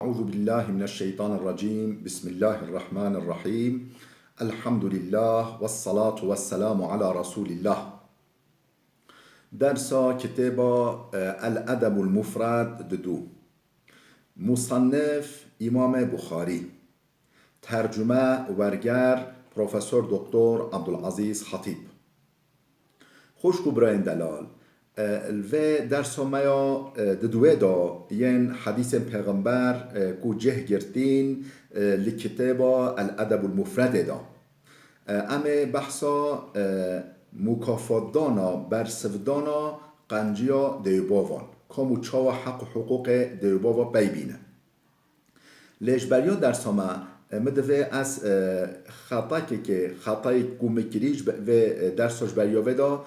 أعوذ بالله من الشيطان الرجيم بسم الله الرحمن الرحيم الحمد لله والصلاة والسلام على رسول الله. درس كتاب الأدب المفرد دو، مصنف امام بخاری، ترجمه ورگر پروفسور دکتر عبدالعزیز خطیب. خوشکو براین دلال و درس ما ددوه دا ين حديث پیغمبر کو جه گرتين لكتاب الأدب المفرد دا اما بحثا مكافات دانا برسفدانا قنجيا ديوباوان كامو چاو حق و حقوق ديوباوا بيبينه ليش بريا درس ما مدوه از خطایی که خطایی کومکریج و درسش بریاوه دا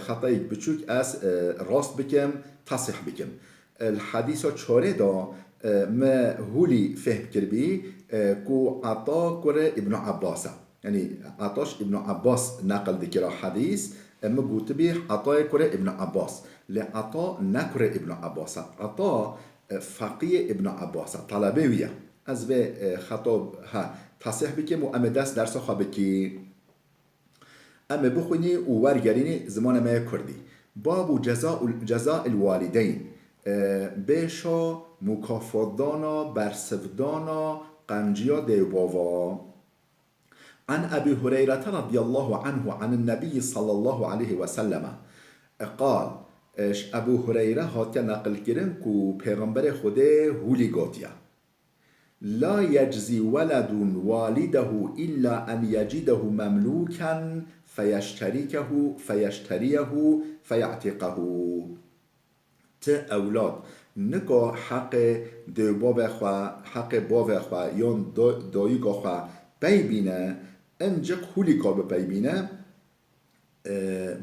خطایی بچوک از راست بکم تصحیح بکم الحدیث چاره دا ما هولی فهم کربی کو عطا کره ابن عباس، یعنی عطاش ابن عباس نقل دکرا حدیث اما گوت بی عطای کره ابن عباس لعطا نکره ابن عباس، عطا فقیه ابن عباس طلبه ویه از به خطاب ها تصحیح بکیم و اما دست درس خواه بکی اما بخونی و ورگرینی زمان ما کردی. باب جزاء الوالدین بشا مکافات دانا برسفدانا قنجیا دیوباوا. عن ابي هريره رضي الله عنه عن النبي صلى الله عليه وسلم قال ابو هريره هاتیا نقل کرن کو پیغمبر خوده هولی گاتیا لا يجزي ولد والده إلا أن يجده مملوكا فيشتريه فيعتقه. اولاد نگاه حق دو باب خوا حق باب خوا یا دایگاه خوا ببینه انجق هولی که ببینه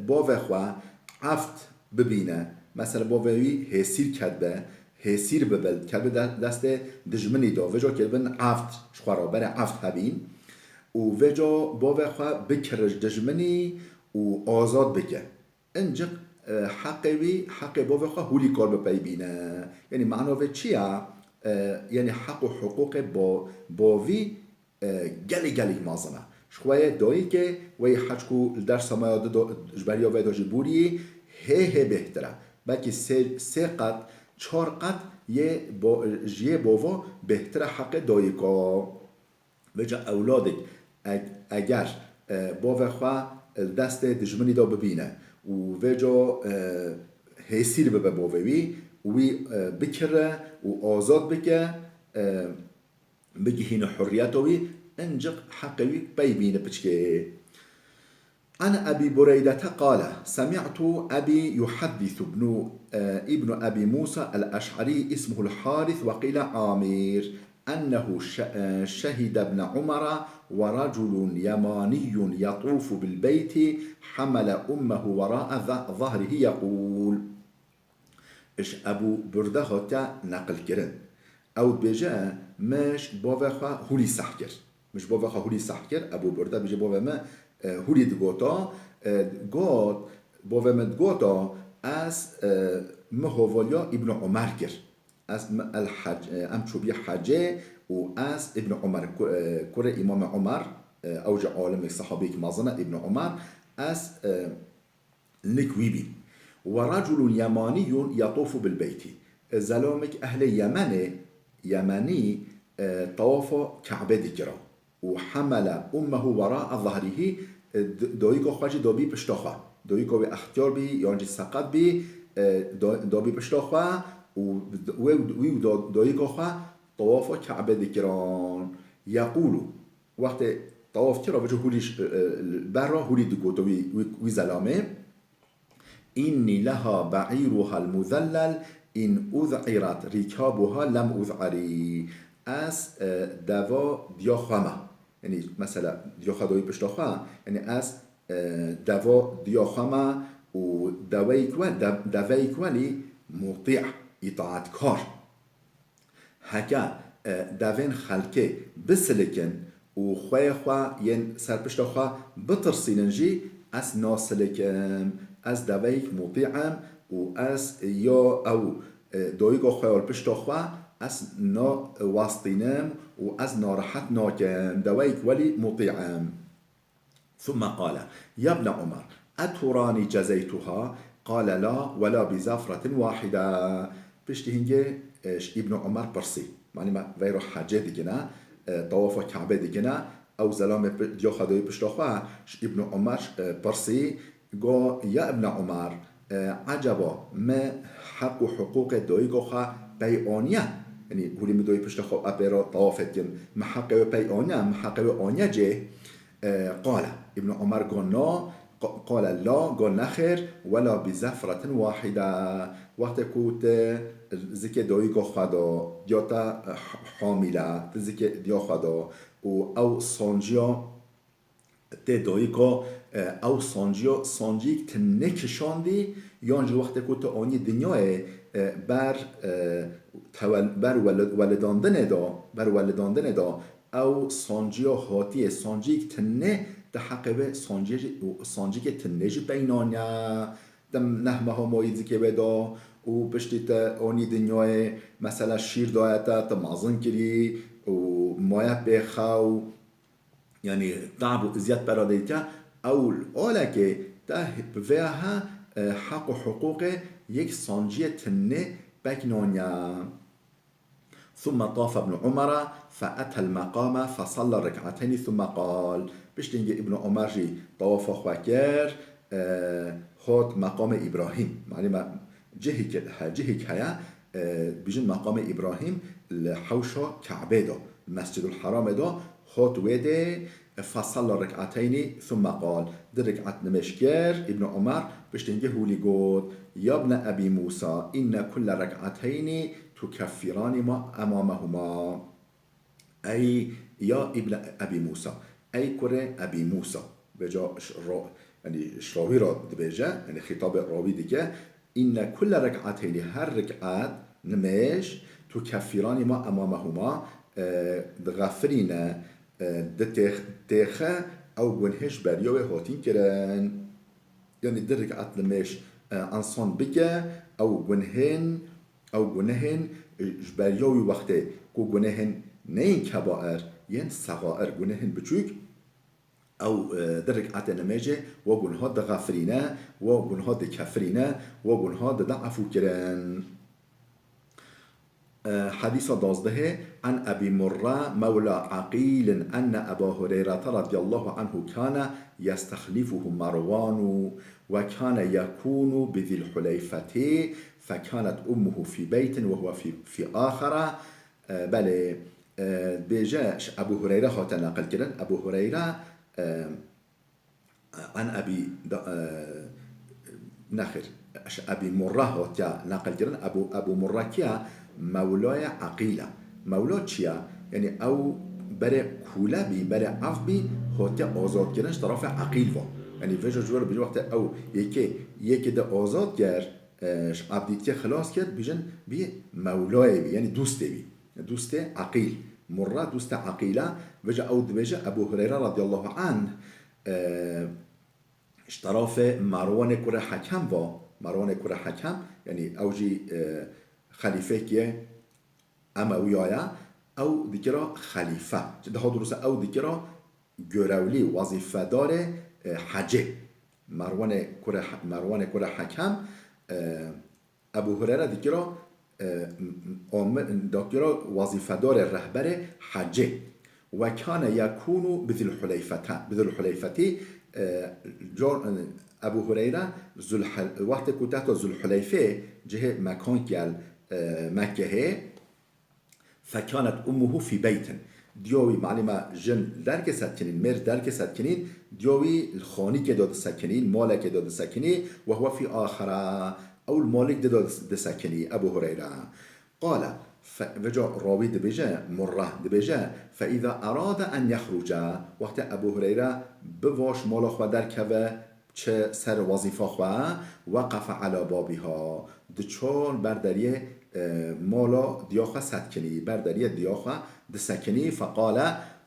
باب خوا عفت ببینه مثلا بابوی حسیر کدبه هسیر ببلد کلب دست دجمنی دا وجا کلبن عفت شخورا بر عفت هبین و وجا باوه خواه بکرش دجمنی و آزاد بکه انجق حق باوه خواه هولی کار بپی بینه یعنی معناوه چیه؟ یعنی حق و حقوق باوی گلی مازنه شخواه دایی که وی حجکو درس ما یاد جبریا و داجی بوری هه بهتره بلکه سه قد 4 قد یه باوا بهتر حق دایکا وجا اولادک اگر باوا خواه دست دجمنی دا ببینه و وجا حسیر ببه باوی وی بکره و آزاد بکه بگهین حریتوی انجق حقوی بینه بچکه. عن أبي بريدة قال سمعت أبي يحدث ابن أبي موسى الأشعري اسمه الحارث وقيل عامر أنه شهد ابن عمر ورجل يماني يطوف بالبيت حمل أمه وراء ظهره يقول إش أبو برده هتا نقل كرن أو بجا مش بوفخا هولي سحكر مش بوفخا هولي سحكر أبو برده بجا بوفا ما هولی دگوتا گوت باومد گوتا از مهوالیا ابن عمر کرد از الحج ام چوبی حجه و از ابن عمر کره امام عمر اوج عالم صحابی که مازنه ابن عمر از نکویبی و رجل یمانی یطوف بالبیت زلامک اهل یمنی طواف کعبه دکرا و حمل امه وراء ظهره دایگاه خواهی دابی پشتاخواه دایگاه به اختیار بی یعنی سقط بی دابی پشتاخواه و دایگاه خواه طواف کعبه دکران یقولو وقت طواف کرا وجه هولیش برا هولی دکوتو وی زلامه اینی لها بعیرها المذلل این اذعرت رکابها لم اذعری از دوا دیاخوامه یعنی مثلا دیاخواه دایی پشتاخواه یعنی از دوا دیاخوامه و دوایی کوالی مطیع اطاعت کار هکا دوین خلکه بسلکن و خواه ین سر پشتاخواه بترسیننجی از ناسلکن از دوایی مطیعم و از یا او دایگاه خواه پشتاخواه از نا واستينم وأز نارحت ناكم دويك ولي مطيعم. ثم قال يا ابن عمر أتراني جزيتها؟ قال لا ولا بزفرة واحدة. بشتي هنجي ابن عمر برسي معنی ما ویرو حجه دیگه طواف کعبه دیگه او زلام دیا خدای پشتاخواه ابن عمر برسي قال يا ابن عمر عجبا ما حق و حقوق دایگوخا بیانیه يعني هولي مدوي پشتاخواه ابرا طوافت جن محق و بیانیه محق و آنیه جه. قال ابن عمر قال لا قال نخير ولا بزفرة واحدة. وقت كنت زكي دويقو خدا ديوتا حاملة زكي ديو خدا او سانجيا ته دويقو او سانجيك تنكشاندي يانج وقت كنت آني دنيا بر ولداندن دا او سانجيا هاتي سانجيك تنه ده حقبه سانجی که تنجی بینانیا دم نحمه ها مایزی که بدا و بشتیت آنی دنیای مثلا شیر دایتا تا مازن کری و مایه بخو یعنی تعب و ازیاد برادیتا اول آله که ده بویها حق و حقوق یک سانجی تنه بکنانیا. ثم طاف ابن عمر فأتى المقام فصلى ركعتين ثم قال بشتنجي ابن عمر جي طواف خواكر هات مقام إبراهيم معني ما جهك هيا بجن مقام إبراهيم الحوشة كعبه دا المسجد الحرام دا هات ويده فصلى ركعتين ثم قال در ركعت نمشكر ابن عمر بشتنجي هولي قول يا ابن أبي موسى إن كل ركعتين تكفران ما أمامهما. أي يا ابن أبي موسى أي كره أبي موسى بجا يعني شراوي را بجا يعني خطاب راوي ديكه إن كل ركعتين هر ركعات نماش تكفران ما أمامهما دغفرين دتخه أو جنهش بريوه هاتين كرن يعني در ركعات نماش انسان بكه أو جنهن جبريوي وقته كو جنهن نين كبائر ين صغائر جنهن بچوك او درك عتا نماجه وجنها دغفرينه وجنها دكفرينه وجنها دعفو كران. حديث دازده عن أبي مرة مولى عقيل أن أبا هريرة رضي الله عنه كان يستخلفه مروان وكان يكون بذي الحليفة فكانت أمه في بيت وهو في آخر. بله بجاش أبو هريرة هاتا نقل كرن أبو هريرة عن أبي نخر أبي مرة هاتا نقل كرن أبو مرة كيا مولاي عقيلة مولا چيا يعني او بري كولا بي بري عف بي هاتا آزاد كرنش طرف عقيل و يعني فيجا جوار بجي وقت او يكي ده آزاد كر عبديتي خلاص كر بيجن بي مولاي بي يعني دوست عقيل مرة دوست عقيلة فيجا او دبيجا ابو هريرة رضي الله عنه اشتراف مروان كره حكم و مروان كره حكم يعني اوجي خلیفه که امویایا او دیگرا خلیفه ده ها درسته او دیگرا گرولی وظیفه داره حجه مروان کره حکم ابو هریره دیگرا وظیفه داره رهبر حجه و کان یکونو بذل حلیفتی ابو هریره وقت که تحت ذل حلیفه جه مکان که مكة فكانت أمه في بيت ديوي معلمة جن درك سكنين مر درك سكنين ديوي الخاني كداد سكنين مالك كداد سكنين وهو في آخرة أو المالك داد سكنين أبو هريرة قال فجاء راوي دبجة مرة دبجة فإذا أراد أن يخرج وقت أبو هريرة بواش مال خوا دركه چه سر وظیفه خواه وقف على بابها دچون بردریه مالا دیاخوا سکنی بردریه دیاخوا دسکنی فقال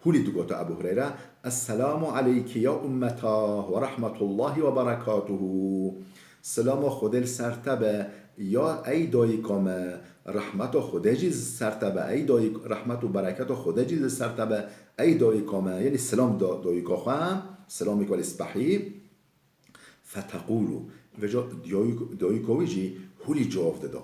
هولی دقوت ابو هريرة السلام عليك يا أمتا ورحمة الله وبركاته سلام خودل سرتبه یا ای دایکام رحمت و خودجی سرتبه ای دایی رحمت و برکت و خودجی سرتبه ای دایی کامه یعنی سلام دایی کاخوام سلامی کال اسبحی فتقولو وجا دایی کویجی هولی جواب دادا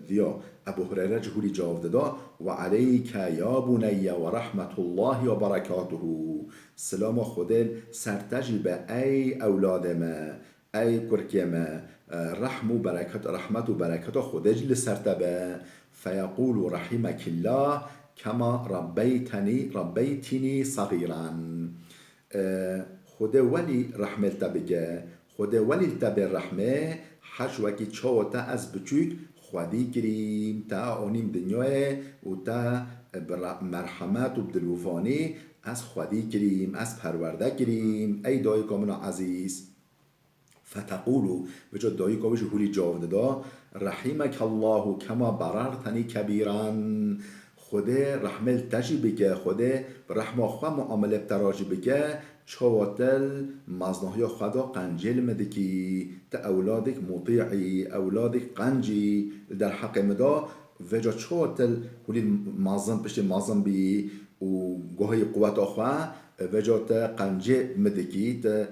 دیا ابو هریره هولی جواب دادا و علیک یا بنی و رحمت الله و برکاته سلام خودل سرتجی به ای اولاد ما ای کرکی ما رحمت و برکت خودج لسرتبه فیقول رحمك الله كما ربيتني صغيرا خود ولی رحمه تبگه خود ولی تب رحمه حشوکی چاوتا از بچوک خودی کریم تا اونیم دنیای و تا مرحمت و بدلوفانی از خودی کریم از پرورده کریم ای دای کامنا عزیز فتقولو وجا دایی کامش هولی جاود دا رحمك الله كما بررتني كبيرا خوده رحمل تجی بگه خوده رحمه خواه معامله بتراجی بگه چواتل مزنهی خدا قنجل مدکی تا اولادک مطیعی اولادک قنجی در حق مدا وجا چواتل هولی مازن پشت مازن بی و گوهی قوت خواه وجا تا قنجه مدکی تا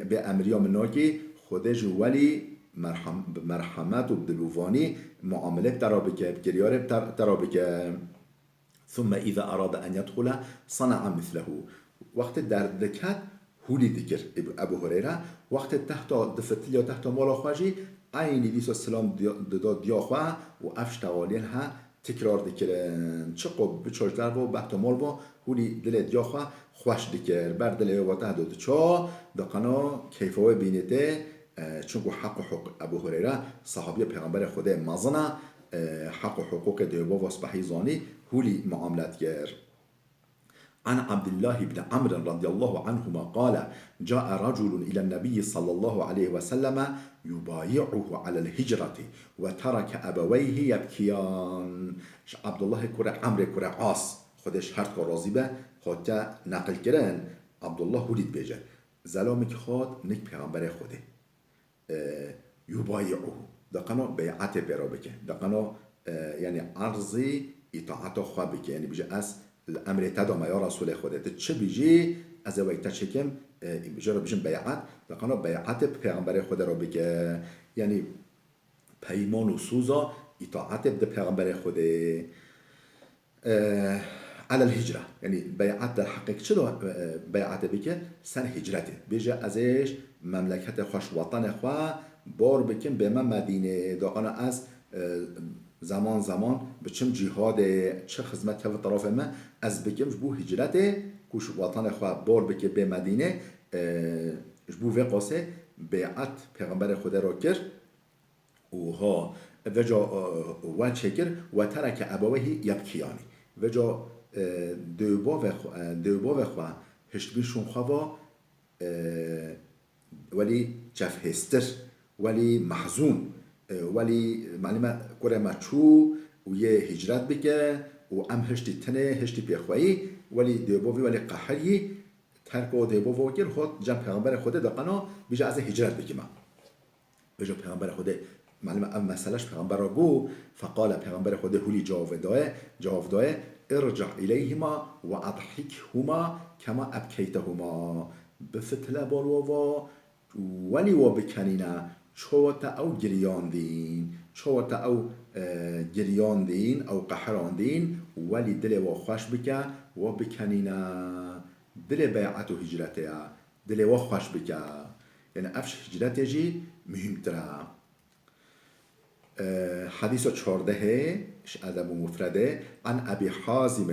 به امریا مناکی خودش ولی مرحمت و بدلوفانی معامله ترابکه بکریار ترابکه ثم إذا أراد أن يدخل صنع مثله وقت درد دکت هولی دکر ابو هریره وقت تحت دفتل یا تحت مالا خواجی عین دیس السلام داد دیا خواه و افش توالین ها تکرار دکرن چه قب بچوشتر و بحت مال با هولی دل دیا خواه خوش دکر بر دل و تحت چا دقنا کیفوه بینیته چونکو حق ابو هریره صحابی پیغمبر خدا مازنه حق و حقوق دیوبا و اصبحی زانی هولی معاملات گر عن عبد الله بن عمرو رضي الله عنهما قال جاء رجل إلى النبي صلى الله عليه وسلم يبايعه على الهجرة وترك أبويه يبكيان عبد الله كرة عمرو كرة عاص خودش هرت راضی به خاطر نقل کردن عبد الله هولید بیجه زلامی که خود نک پیغمبر خوده يبايعه دقنا بیعت برا بکن دقنا یعنی عرضی اطاعت خواه بکن یعنی بیجه از الامر تدام یا رسول خودت چه بیجی از وقت چکم بیجه را بیجم بیعت دقنا بیعت پیغمبر خود را بکن یعنی پیمان و سوزا اطاعت بده پیغمبر خوده على الهجرة يعني بيعت الحقيقة شنو بيعت بك سر هجرته بيجا ازش مملكة خوش وطن خوا بار بكن به من مدينة داقنا از زمان بچم جهاد چه خدمت و طرف ما از بكم بو هجرته كوش وطن خوا بار بك به مدينة بو وقاسه بیعت پیغمبر خدا را کرد وها وجا وچکر و ترک ابويه یبکیانی وجا دوبا و هشتبیشون خوا ولی جف هستر ولی محزون ولی معلومه کره مچو و یه هجرت بکه و ام هشتی تنه هشتی پیخوایی ولی دوباوی ولی قحری ترک و دوباوی کر خود جم پیغمبر خود دقنا بیجا از هجرت بکیمه بیجا پیغمبر خود معلومه ام مسئلهش پیغمبر را گو فقال پیغمبر خود هولی جواب داه ارجع إليهما وأضحكهما كما أبكيتهما بفتلة بالوفا ولي وبكنينا شوتا أو جريان دين أو قحران دين ولي دل وخوش بك وبكنينا دل بيعته هجرتها دل وخوش بك يعني أفش هجرته جي مهم ترى حديث 14 أدب مفردة عن أبي حازم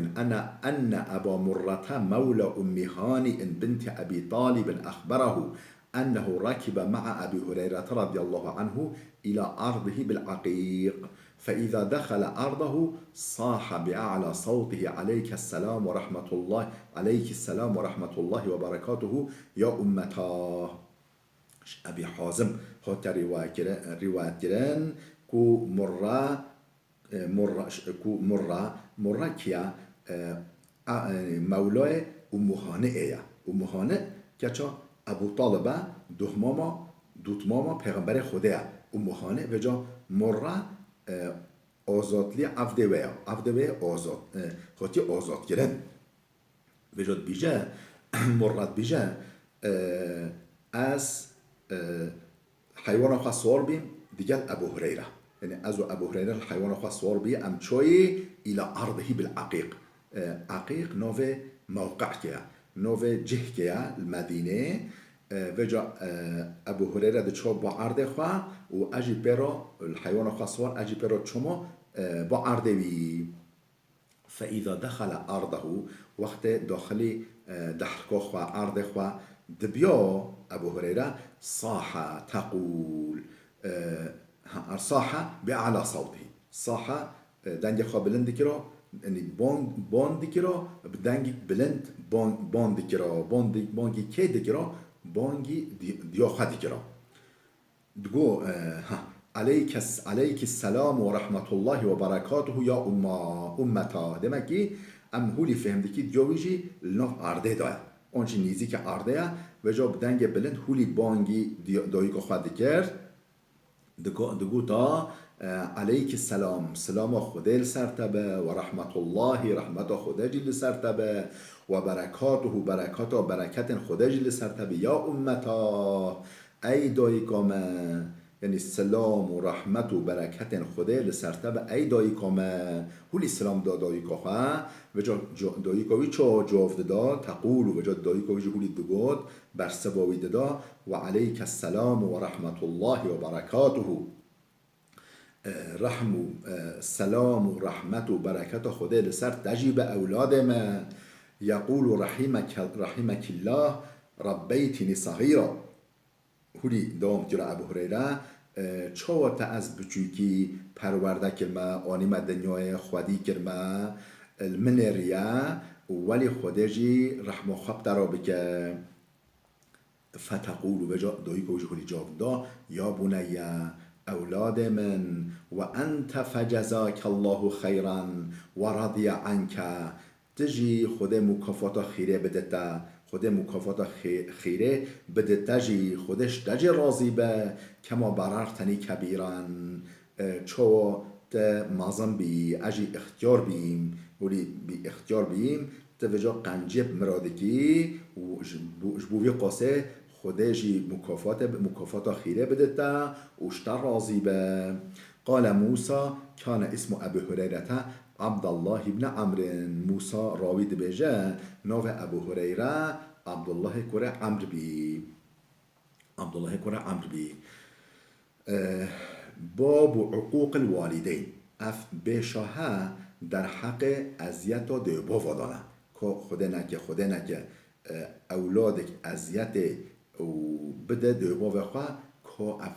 أن أبا مرة مولى أم هانئ بنت أبي طالب أخبره أنه ركب مع أبي هريرة رضي الله عنه إلى أرضه بالعقيق فإذا دخل أرضه صاح بأعلى صوته عليك السلام ورحمة الله وبركاته يا أمتا أبي حازم خاطر رواية كران کو مره کیا مولای امهانه ایا امهانه که چا ابو طالبه دوتماما پیغمبر خوده امهانه و جا مره آزادلی عبده آزاد خاطی آزاد گرن بجد بیجه مرد بیجه از حیوان خواست سوار بیم دیگه ابو هریره یعنی از ابو هریره الحيوان خواست سوار بیم ام چوی الى عرضه بالعقیق عقیق نوع موقع که نوع جه که المدینه و جا ابو هریره ده چو با عرضه خواه و اجی پیرو الحيوان خواست سوار اجی پیرو چمو با عرضه بی فإذا دخل عرضه وقت داخل دحركو خوا عرض خوا دبيو أبو هريرة صاح تقول صاح بأعلى صوته صاح دنج خوا بلند كرو يعني بون دكرو بدنج بلند بون دكرو بونجي كي دكرو بونجي ديو خوا دكرو دقو عليك السلام ورحمة الله وبركاته يا أمتا demek ki ام هولی فهمدی که دیویجی لناف عرضه دایا اونچه نیزی که عرضه و جا بدنگ بلند هولی بانگی دایی که خواهد کرد دگو تا علیک السلام سلام خدا لسرتبه و رحمت الله رحمت خدا جی لسرتبه و برکات و برکت خدا جی لسرتبه یا امتا ای دایی کامه یعنی سلام و رحمت و برکت خدا لسرتبه ای دایی کامه هولی سلام دایی که خواه و جا دایی که چه جافت دا تقول و جا دایی که هولی دگود بر سباوی دا و علیک السلام و رحمت الله و برکاته رحم و سلام و رحمت و برکت خدا لسر تجیب اولاد ما یقول رحمك الله ربیتنی صغیرا هولی دوام جرا ابو هریره چوات از بچوکی پرورده کرما آنیم دنیای خودی کرما المنریا ولی خودجی رحم و خب درا بکه فتقول و جا دوی کوجی هولی جواب دا یا بنیا اولاد من و انت فجزاک الله خیرا و رضی عنک تجی خود مکافات خیره بدتا خود مکافات خیره بده تجی خودش تجی راضی به کما بررتنی کبیران چو مازم بی اجی اختیار بیم ولی بی اختیار بیم توجه قنجب مرادکی و جبوی قاسه خودشی مکافات خیره بده تا وشتر راضی به قال موسى كان اسم ابي هريره عبد الله ابن عمرو موسى راوی دبیجه نو ابو هریره عبدالله کوره عمرو بی باب عقوق الوالدین اف بشاه در حق اذیت و دیوبا ودانه که خود نکه اولادک اذیت و بده دیوبا وخواه که اف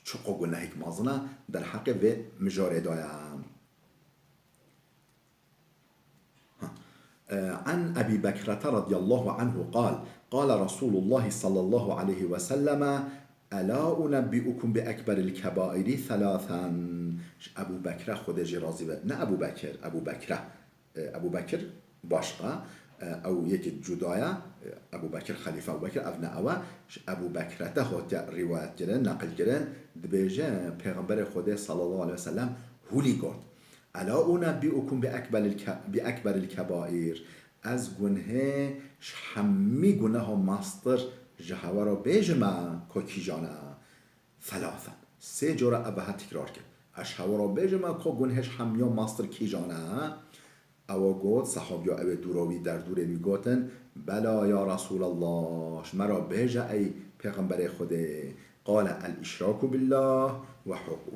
چقا گناهک مازنه در حق و مجاره دایم عن أبي بكرة رضي الله عنه قال رسول الله صلى الله عليه وسلم ألا أنبئكم بأكبر الكبائر ثلاثا أبو بكر خودجي راضي نه أبو بكر باشقا أو يك جدايا أبو بكر خليفة أبو بكر أبناء أبو بكر تهوت رواية كرن نقل كرن دبيجا پیغمبر خدا صلى الله عليه وسلم هولي قرد الا انبئكم باکبر الکبائر از گناه همی گناه ماستر جهوا را بیجمع که جانه ثلاثا سه جوره ابها تکرار کرد اشهوا را بیجمع که گناهش همیا ماستر کی جانه او گفت صحابیا او دوراوی در دوره میگوتن بلا یا رسول الله مرا بیجه ای پیغمبر خدا قال الاشراک بالله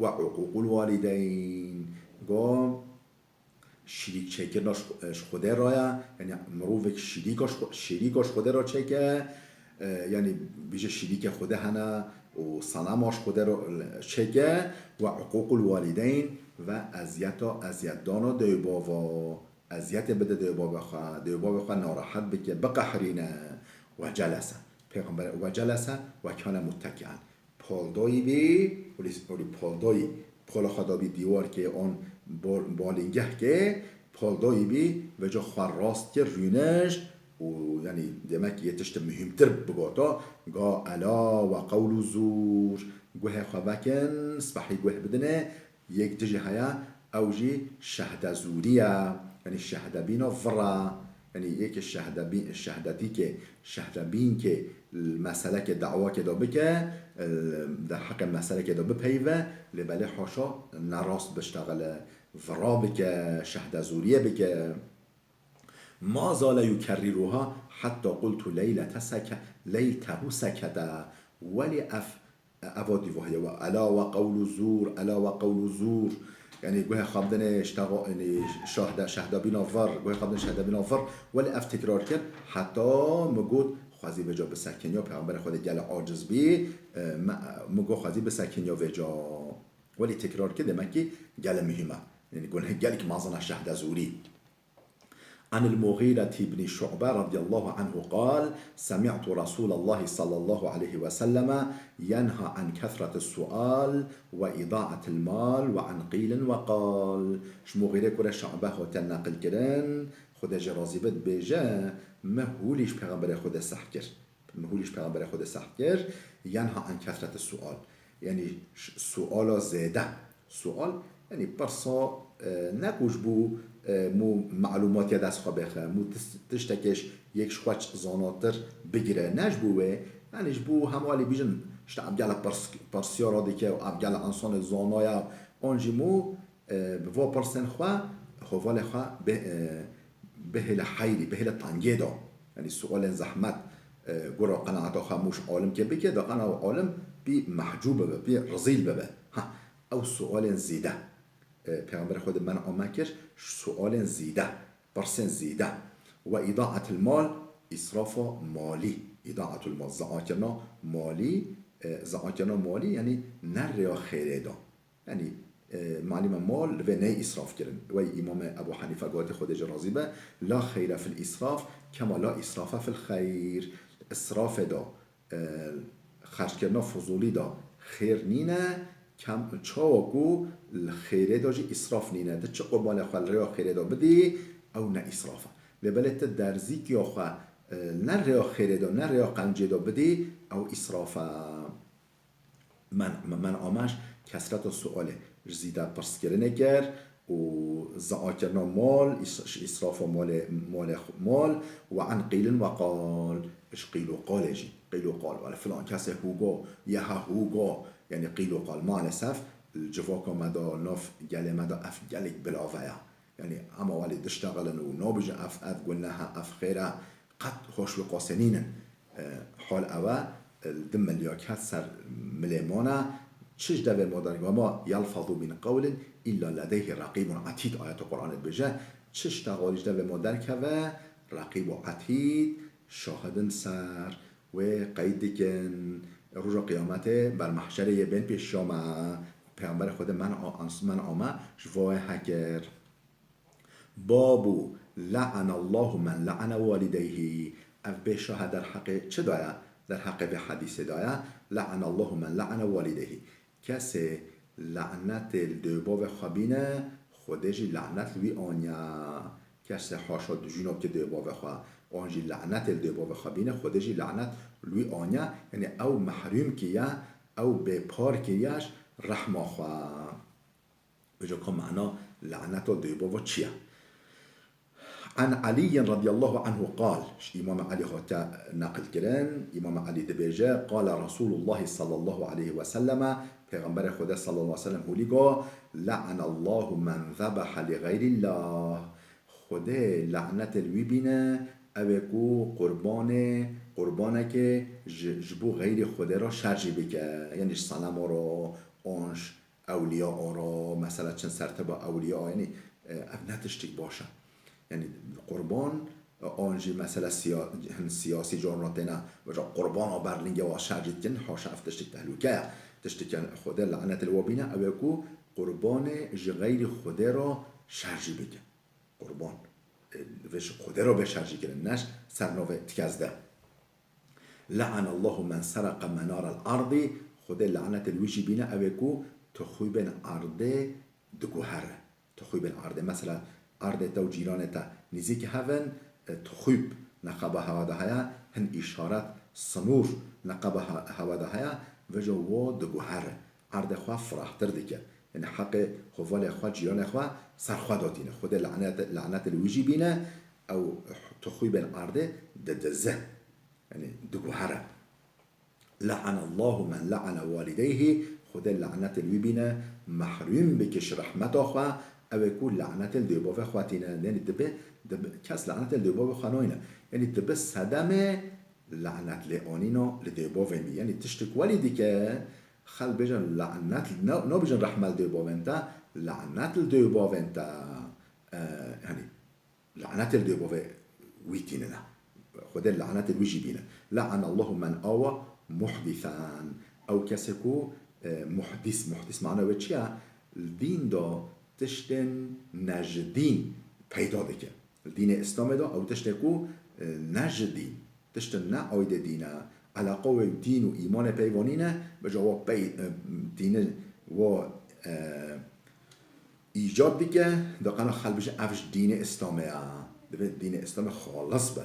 و حقوق الوالدین گو شریک چکرناش خوده رایا یعنی مروفک شریکاش خوده را چکه یعنی بیشه شریک خوده هنه و صنماش خوده را چکه و حقوق الوالدین و ازیت دانا دیوباوا ازیت بده دیوباوا ناراحت بکه بقهرینه و جلسه پیغمبر و جلسه و کان متکئن پالدایی بی ولی پالدایی پال خدا بی دیوار که آن بالینگه که پالدایی بی و جا خواه راست که رینش و یعنی demek یه تشت مهمتر بگاتا گا علا و قول زور گوه خواه بکن سپحی گوه بدنه یک تجی هیا اوجي شهد زورية يعني شهد بينا فرا يعني یک شهدتی که شهدبین که المسألة که دعوا که دا بکه در حق مسألة که دا بپیوه لبله حاشا نراست بشتغل فرا بکه شهد زوریه بکه ما زال يكررها حتى قلت ليته سكت ولی افادی وحیه و الا و قول زور الا و قول زور يعني گوه خابدن اشتغا يعني شهدابی نافر گوه خابدن شهدابی نافر ولی اف تکرار کرد حتی مگود خوازی به جا بسکنیا پیغمبر خود گل عاجز بی مگو خوازی بسکنیا و جا ولی تکرار کرد مکی گل مهمه يعني گونه گلی که مازن شهد زوری عن المغيرة بن شعبة رضي الله عنه قال سمعت رسول الله صلى الله عليه وسلم ينهى عن كثرة السؤال وإضاعة المال وعن قيل وقال مغيرة كرة شعبة هوتن نقل كرن خود جرازي بد بيجا مهوليش پیغمبر خود سحكر ينهى عن كثرة السؤال يعني سؤال زيادة سؤال يعني برصا نكوش بو مو معلومات دست خواه بخه مو تشتکش یک شوچ زاناتر بگیره نش بوه یعنیش بو هموالی بیجن شتا ابگل پرسیا را دیگه و ابگل انسان زانایا آنجی مو و پرسن خواه خوال خواه بهل حیلی بهل تنگه دا یعنی سؤال زحمت گرا قناعتا خاموش عالم که بگه دا قناع عالم بی محجوب ببه بی رزیل ببه او سؤال زیده پیغمبر خود من آمکش سؤال زیده پرسن زیده و اضاعت المال اصراف مالی اضاعت المال زعاکرنا مالی یعنی نر یا خیره دا یعنی معلم مال و نه اصراف کردن و امام ابو حنیفه گفت خود جرازی به لا خیر فی الاسراف کما لا اسراف فی الخیر اسراف دا خرج کردن فضولی دا خیر نینه کم چاوکو خیره داجی اسراف نینه ده چه قربان خواه ریا خیره دا بدی او نه اسرافه لبلت درزی که خواه نه ریا خیره دا نه ریا قنجه دا بدی او اسرافه من آمش کسرت سؤاله زیده پرس کرنه کرد و زعاکرنا مال اسراف مال و عن قیل و قال اش قیل و قال جی قیل و قال ولی فلان کسی هوگا یه هوگا يعني قيل وقال مع الأسف الجفاكا مدى ناف جالي مدى أف جالك بالعفايا يعني أما والي دشتغلن ونابج أف قلناها أف خيرا قد خوش بقاسنين حال أوا الدم اللي يكسر مليمانا تشج دبي مدرج وما يلفظ من قول إلا لديه رقيب عتيد آيات القرآن بجاه تشج تغالج دبي مدرج و رقيب عتيد شاهدن سر وقيدكن روز قیامت بر محشر یه بین پیش شما پیامبر خود من آمه جواه هکر بابو لعن الله من لعن والديه اف به شاهد در حق چه دایا؟ در حق به حدیث دایا لعن الله من لعن والديه کسی لعنت دوبا و خبینه خودش لعنت لوی آنیا کسی حاشا دو جناب که دوبا و خواه آنجی لعنت دوبا و خبینه خودشی لعنت لوی آنیا یعنی او محروم کیا او به پار کیاش رحم خواه بجا که معنا لعنت دوبا و چیه عن علي رضي الله عنه قال امام علي خاطر نقل كرن امام علي دبيجه قال رسول الله صلى الله عليه وسلم پیغمبر خدا صلى الله عليه وسلم هوليگا لعن الله من ذبح لغير الله خدا لعنت لوی بینه اوکو قربانه که جبو غیر خدا را شرجی بکه یعنی صنم را آنش اولیاء را مثلا چند سرتبا اولیاء یعنی نتشتیک باشه یعنی قربان آنجی مثلا سیاسی جانراتنا و جا قربان ها برلنگه و شرجید کن حاشا افتشتیک تهلوکه تشتیک خدا لعنت الوابینه اوکو قربان غیر خدا را شرجی بکه قربان وش خدا را به شرجی کنه نش سرنوه تکزده لعن الله من سرق منار الارض خدا لعنت الویجی بینه اوکو تخوی بین ارده دگوهره تخوی بین ارده مثلا ارده تا و جیرانه تا نزیک هون تخویب نقبه هواده هیا هن اشارت سنور نقبه هواده هیا و جو دگوهره ارده خواه فراحتر دیگه یعنی حق خوال خوا جیران خوا سرخوا داتینه خود لعنت الویجی بینه او تخوی بین عرده ددزه یعنی دگوهره لعن الله من لعن والديه خود لعنت الوی بینه محروم بکش رحمت خوا او يكون لعنت الدباب خواتينا يعني دب كاس لعنت الدباب خانوينا يعني دب صدمه لعنت لانينا لدباب يعني تشتك والدي ك خل بجن لعنت نو بجن رحمه الدباب انت لعنت الدباب انت يعني لعنت الدباب ويتيننا خد لعنت الوجي بينا لعن الله من آوى محدثا او كسكو محدث معناه وچيا الدين دا تشتن نجدین پیدا دکه دین اسلام دا او تشتکو نجدین تشتن نه آیده دینه علاقه و دین و ایمان پیوانینه به جواب دین و ایجاد دکه دا قنا خلبش افش دین اسلامه دین اسلام خالص به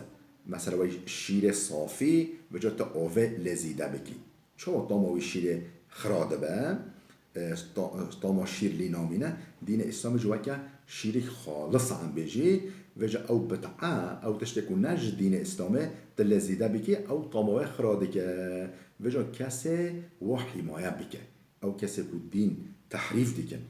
مثلا وی شیر صافی به جا تا آوه لزیده بکی چون تاموی شیر خراده به استاما شیر لی نامینه دین اسلام جوا که شیری خالص عم بيجي وجا او بتعا او تشتكو نج دین اسلامه دلزیده بکی او طاموه خراده که وجا کسی و حمایه بکه او کسی که دین تحریف دیکن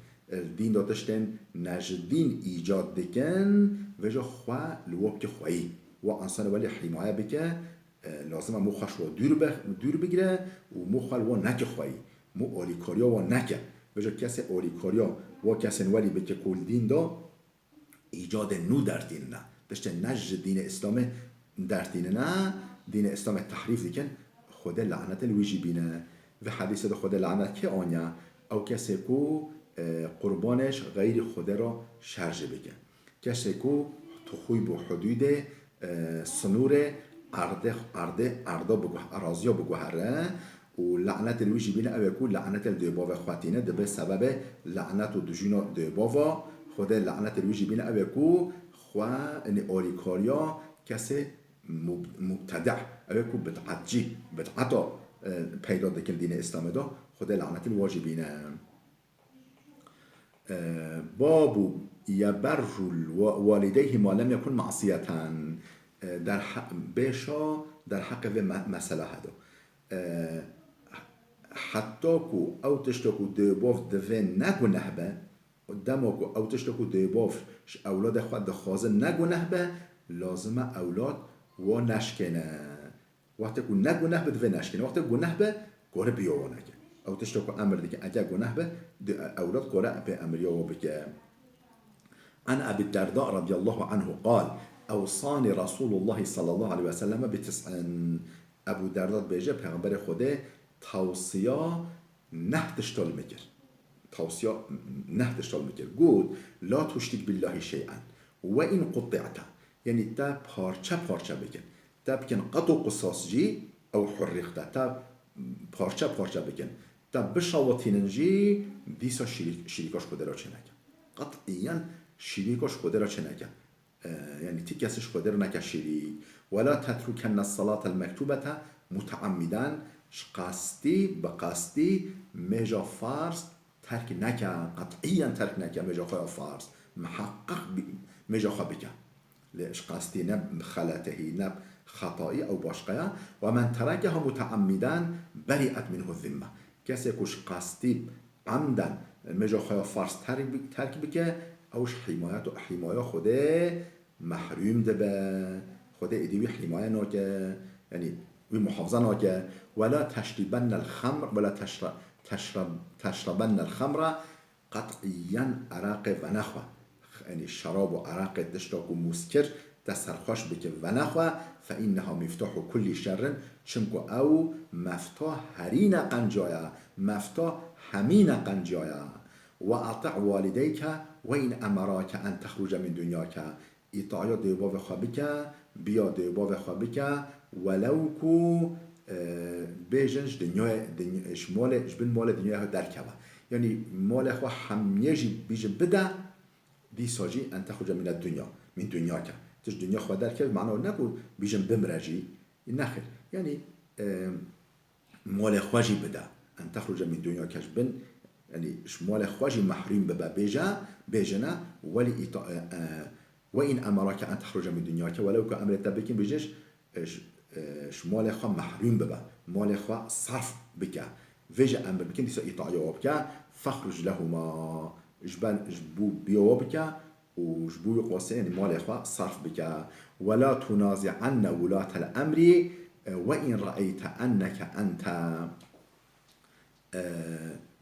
دین دا تشتن نج دین ایجاد دیکن وجا خواه لواب که خواهی و انسان ولی حمایه بکه لازم مو خوش و دور بگیره و مو خواه و نک خواهی مو آلیکاریا و نکه وجا کسی آلیکاریا و کسی ولی بکه کل دین دا ایجاد نو در دین نه داشته نج دین اسلام در دین نه دین اسلام تحریف دیکن خود لعنت الویجی بینه و حدیث دا خود لعنت که آنیا او کسی که قربانش غیر خود را شرجه بکن کسی که تخوی به حدود سنور ارده بگوه ارازیا بگوهره و لعنت الویجی بینه او یکو لعنت الدیباو خواتینه ده به سبب لعنت و دجون دیباوا خود لعنت الویجی بینه او یکو خواه ان آلیکاریا کسی مبتدع او یکو بدعتا پیدا دکن دین اسلام دا خود لعنت الواجی بینه باب یبر والدیه ما لم یکن معصیتن در بشا در حق و مسئله هدو حتی که او تشتکو دیباف دوه نگنه به دمو که او تشتکو دیباف اولاد خود دخوازه نگنه به لازمه اولاد و نشکنه وقتی که نگنه به دوه نشکنه وقتی گنه به گره بیاوانه که او تشتکو امر دیگه اگر گنه به اولاد گره به امر یاوا بکه عن ابي الدرداء رضي الله عنه قال اوصاني رسول الله صلى الله عليه وسلم بتسع ابو الدرداء بيجي پیغمبر خدا توصیه نه تشتال میکر توصیه نه تشتال میکر گود لا تشرك بالله شيئا و این قطعت یعنی تا پارچه بکن تا بکن قطع قصاص جی او حرقته تا پارچه بکن تا بشاوتیننجی دیسا شریکاش خدا را چه نکن قطعیاً شریکاش خدا را چه نکن يعني تكسش خدر نكشري ولا تتركن الصلاة المكتوبة متعمدا قصدي بقصدي مجا فارس ترك نكا قطعيا ترك نكا مجا فارس محقق مجا خبكا ليش قصدي نب خلته نب خطائي او باشقيا ومن تركها متعمدا برئت منه الذمة كسيكوش قصدي عمدا مجا فارس ترك بك اوش حمایه خوده محروم ده به خوده ایدیوی حمایه ناکه یعنی وی محافظه ناکه ولا تشربن الخمر ولا تشربن الخمر قطعیاً عراق و نخوه یعنی شراب و عراق دشتاک و مسکر تسرخاش بکه و نخوه فإنها مفتاح كل شر چنکو او مفتاح هرین قنجایا مفتاح همین قنجایا و اطع والديك وإن أمراك أن تخرج من دنياك إطاعة ديباو خابك بيا ديباو خابك ولو كو بيجنش دنيا شمال جبن مال دنيا دركبه يعني مال خو هميجي بيجي بدا دي ساجي أن تخرج من الدنيا من دنياك تش دنيا خو دركبه معناه نكو بيجن بمرجي نخل يعني مال خواجي بدا أن تخرج من دنياك جبن يعني شمال خواجي محروم ببا بيجنا ولي وإن أمرك أن تخرج من دنياك ولو كأمر تبكين بيجيش شمال خوا محروم ببا مال خوا صرف بك فيجا أمر بكين ديسا إطاعيو بك فخرج لهما جبو بيو بك وجبو يقوسين يعني مال خوا صرف بك ولا تنازعن ولاة الأمر وإن رأيت أنك أنت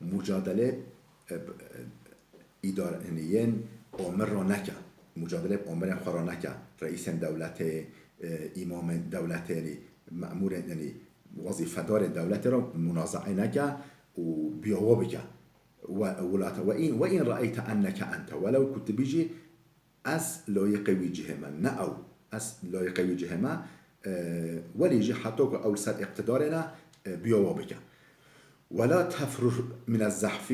مجادله إداريين أمر نكا مجادله أمر خورا نكا رئيس دولة إمام دولة مأمور يعني وظيفة دار الدولة را منازعة نكا وبيوابك وإن رأيت أنك أنت ولو كنت بيجي أس لا يقوي جهما نأو أس لا يقوي جهما وليجي حتى أول سر اقتدارنا بيوابك ولا تفرر من الزحف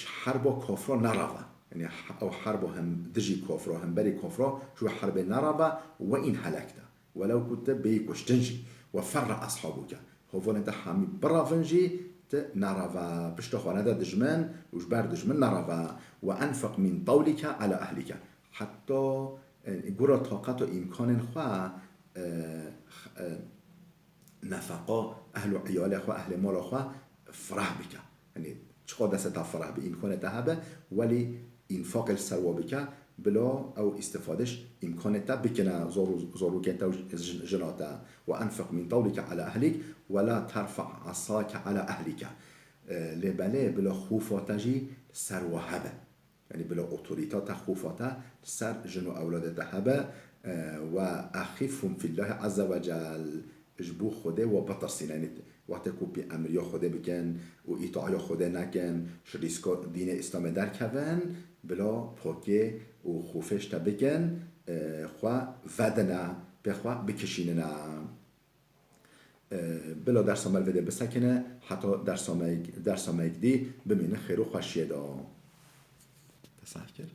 حرب كفر نرفا يعني أو حرب هم دجي كفر هم بري كفر شو حرب نرفا وإن هلكت ولو كنت بيك وشتنجي وفر أصحابك هو أنت حامي برافنجي نرفا بشتخوانا دا دجمان وجبار دجمان نرفا وأنفق من طولك على أهلك حتى قرى طاقات إمكان خوا نفقا أهل عيال أخوة أهل مال أخوة فرح بك يعني چقدر دست فرح به امکان تهبه ولی انفاق الثروه بك بلا او استفادش امکان تا بکنه زارو کنتا جناتا وانفق من طولك على اهلك ولا ترفع عصاك على اهلك لبله بلا خوفاتجی ثروه هبه يعني بلا اوتوریتا خوفاتا سر جنو اولاد تهبه و اخفهم في الله عز وجل جبو خوده و بطرسین يعني وقتی کوپی امریا خوده بکن و ایطاعیا خوده نکن شریسکا دین اسلام در کون بلا پاکه و خوفش تا بکن خواه ودنا بخواه بکشیننا بلا در سامل وده بسکنه حتی در سامک دی بمینه خیر و خوشیه دا تصحیح کرد